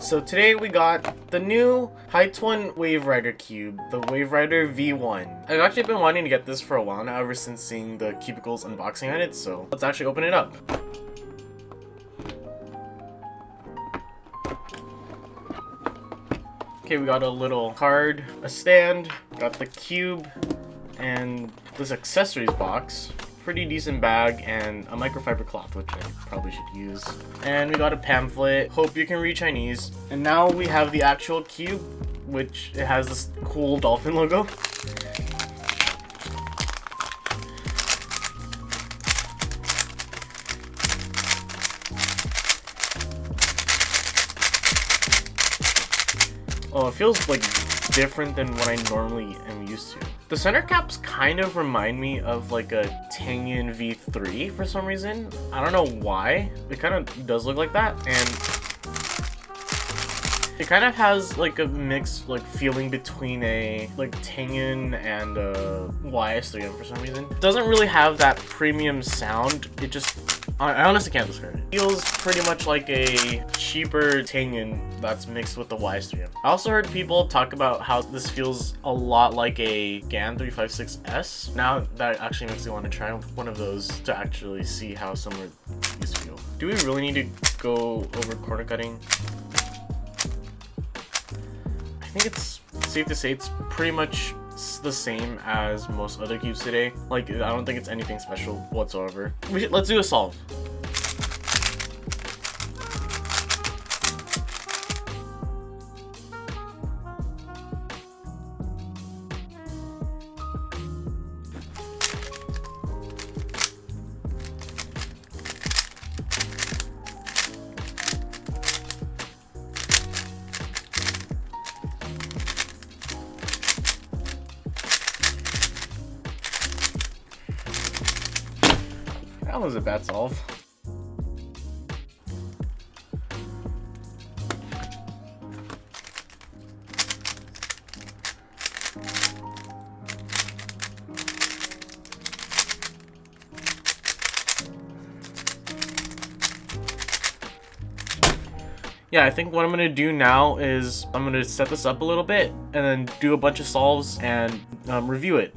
So today we got the new HaiTun WaveRider cube, the WaveRider V1. I've actually been wanting to get this for a while now, ever since seeing the Cubicle's unboxing on it, so let's actually open it up. Okay, we got a little card, a stand, got the cube, and this accessories box. Pretty decent bag and a microfiber cloth, which I probably should use. And we got a pamphlet. Hope you can read Chinese. And now we have the actual cube, which it has this cool dolphin logo. Oh, it feels like different than what I normally am used to. The center caps kind of remind me of like a Tangyun V3 for some reason. I don't know why. It kind of does look like that, and it kind of has like a mixed like feeling between a like Tangyun and a YS3M for some reason. It doesn't really have that premium sound. It just, I honestly can't describe it. It feels pretty much like a cheaper Tangyun that's mixed with the YS3M. I also heard people talk about how this feels a lot like a GAN 356S. Now that actually makes me want to try one of those to actually see how similar these feel. Do we really need to go over corner cutting? I think it's safe to say it's pretty much the same as most other cubes today. Like, I don't think it's anything special whatsoever. Let's do a solve. That was a bad solve. Yeah, I think what I'm gonna do now is I'm gonna set this up a little bit and then do a bunch of solves and review it.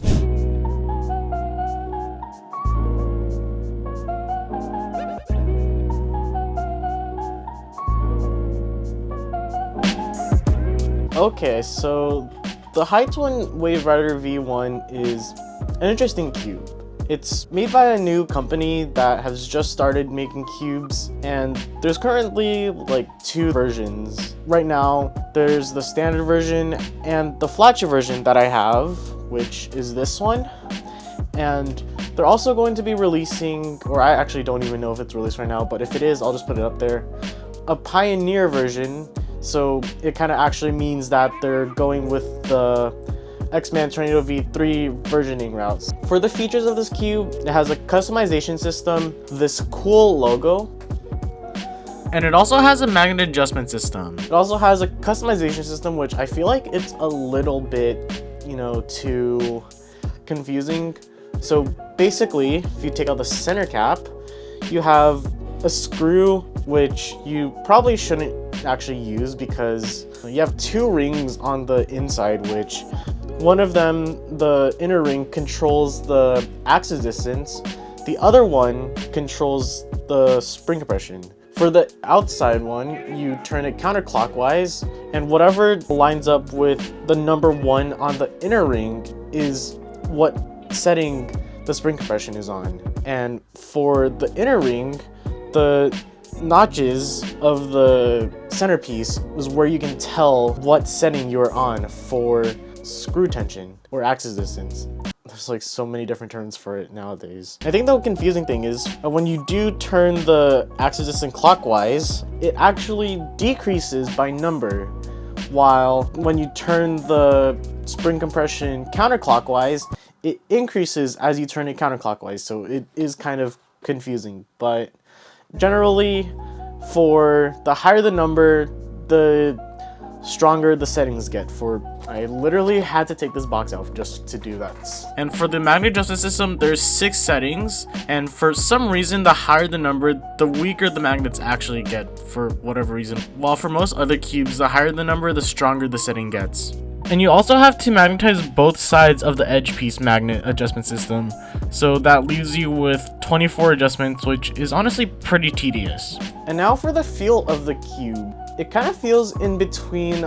Okay, so the HaiTun WaveRider V1 is an interesting cube. It's made by a new company that has just started making cubes, and there's currently like two versions. Right now, there's the standard version and the flagship version that I have, which is this one. And they're also going to be releasing, or I actually don't even know if it's released right now, but if it is, I'll just put it up there, a Pioneer version. So it kind of actually means that they're going with the X-Man Tornado V3 versioning routes. For the features of this cube, it has a customization system, this cool logo, and it also has a magnet adjustment system. It also has a customization system, which I feel like it's a little bit, you know, too confusing. So basically, if you take out the center cap, you have a screw, which you probably shouldn't actually use because you have two rings on the inside, which one of them, the inner ring, controls the axis distance. The other one controls the spring compression. For the outside one, you turn it counterclockwise, and whatever lines up with the number 1 on the inner ring is what setting the spring compression is on. And for the inner ring, the notches of the centerpiece is where you can tell what setting you're on for screw tension or axis distance. There's like so many different terms for it nowadays. I think the confusing thing is when you do turn the axis distance clockwise, it actually decreases by number, while when you turn the spring compression counterclockwise, it increases as you turn it counterclockwise. So it is kind of confusing, but generally, for the higher the number, the stronger the settings get for I literally had to take this box out just to do that. And for the magnet adjustment system, there's 6 settings, and for some reason, the higher the number, the weaker the magnets actually get for whatever reason. While for most other cubes, the higher the number, the stronger the setting gets. And you also have to magnetize both sides of the edge piece magnet adjustment system, so that leaves you with 24 adjustments, which is honestly pretty tedious. And now for the feel of the cube. It kind of feels in between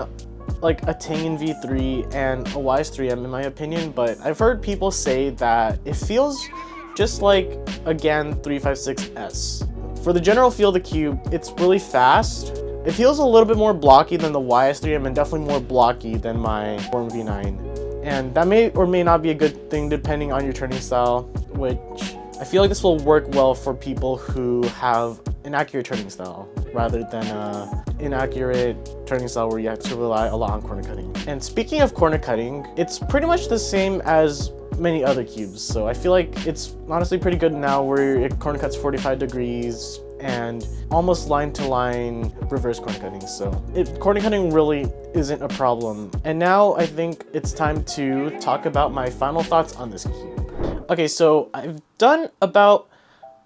like a Ting V3 and a YS3M in my opinion, but I've heard people say that it feels just like a GAN 356S. For the general feel of the cube, it's really fast. It feels a little bit more blocky than the YS3M and definitely more blocky than my Worm V9. And that may or may not be a good thing depending on your turning style, which I feel like this will work well for people who have an accurate turning style rather than a inaccurate turning style where you have to rely a lot on corner cutting. And speaking of corner cutting, it's pretty much the same as many other cubes. So I feel like it's honestly pretty good now where it corner cuts 45 degrees and almost line to line reverse corner cutting. So corner cutting really isn't a problem. And now I think it's time to talk about my final thoughts on this cube. Okay, so I've done about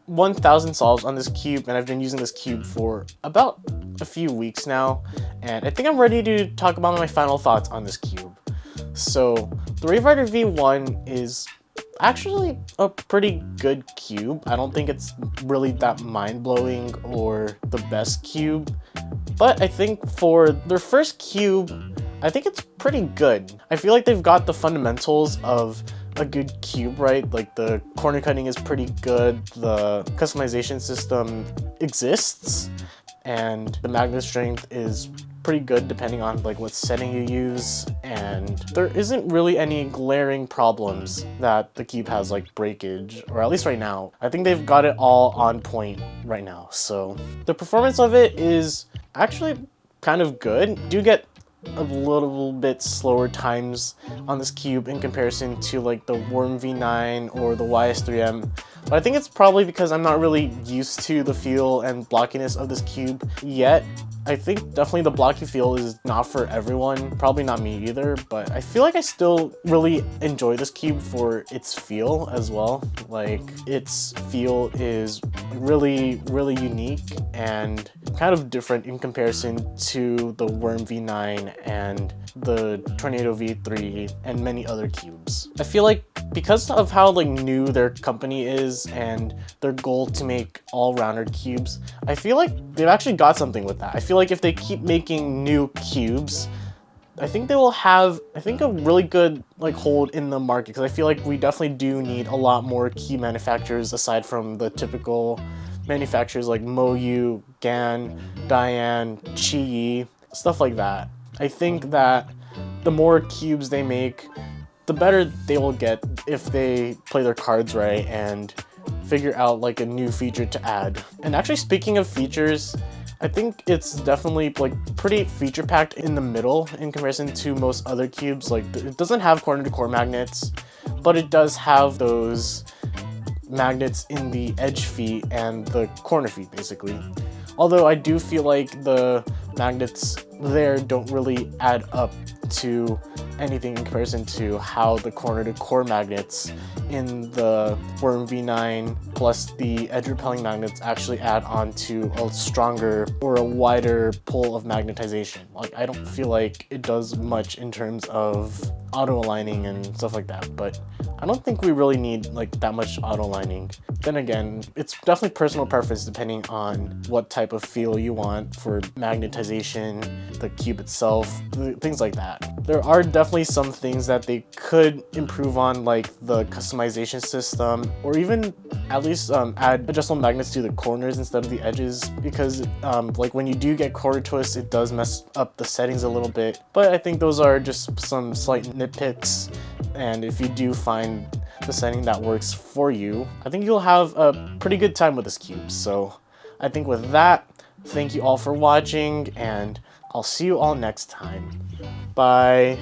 1,000 solves on this cube, and I've been using this cube for about a few weeks now, and I think I'm ready to talk about my final thoughts on this cube. So the WaveRider V1 is actually a pretty good cube. I don't think it's really that mind-blowing or the best cube, but I think for their first cube, I think it's pretty good. I feel like they've got the fundamentals of a good cube, right? Like the corner cutting is pretty good, the customization system exists, and the magnet strength is pretty good depending on like what setting you use, and there isn't really any glaring problems that the cube has, like breakage, or at least right now. I think they've got it all on point right now. So the performance of it is actually kind of good. You do get a little bit slower times on this cube in comparison to like the Worm V9 or the YS3M, but I think it's probably because I'm not really used to the feel and blockiness of this cube yet. I think definitely the blocky feel is not for everyone, probably not me either, but I feel like I still really enjoy this cube for its feel as well. Like its feel is really unique and kind of different in comparison to the Worm V9 and the Tornado V3 and many other cubes. I feel like because of how like new their company is and their goal to make all-rounder cubes, I feel like they've actually got something with that. I feel like if they keep making new cubes, I think they will have, a really good like hold in the market, because I feel like we definitely do need a lot more key manufacturers aside from the typical manufacturers like MoYu, GAN, Diane, Qi, stuff like that. I think that the more cubes they make, the better they will get if they play their cards right and figure out like a new feature to add. And actually, speaking of features, I think it's definitely like pretty feature packed in the middle in comparison to most other cubes. Like it doesn't have corner to core magnets, but it does have those magnets in the edge feet and the corner feet basically. Although I do feel like the magnets there don't really add up to anything in comparison to how the corner to core magnets in the Worm V9 plus the edge repelling magnets actually add on to a stronger or a wider pull of magnetization. Like I don't feel like it does much in terms of auto aligning and stuff like that, but I don't think we really need like that much auto aligning. Then again, it's definitely personal preference depending on what type of feel you want for magnetization, the cube itself, things like that. There are definitely some things that they could improve on, like the customization system, or even at least add adjustable magnets to the corners instead of the edges, because like when you do get corner twists, it does mess up the settings a little bit. But I think those are just some slight nitpicks, and if you do find the setting that works for you, I think you'll have a pretty good time with this cube. So I think with that, thank you all for watching, and I'll see you all next time. Bye.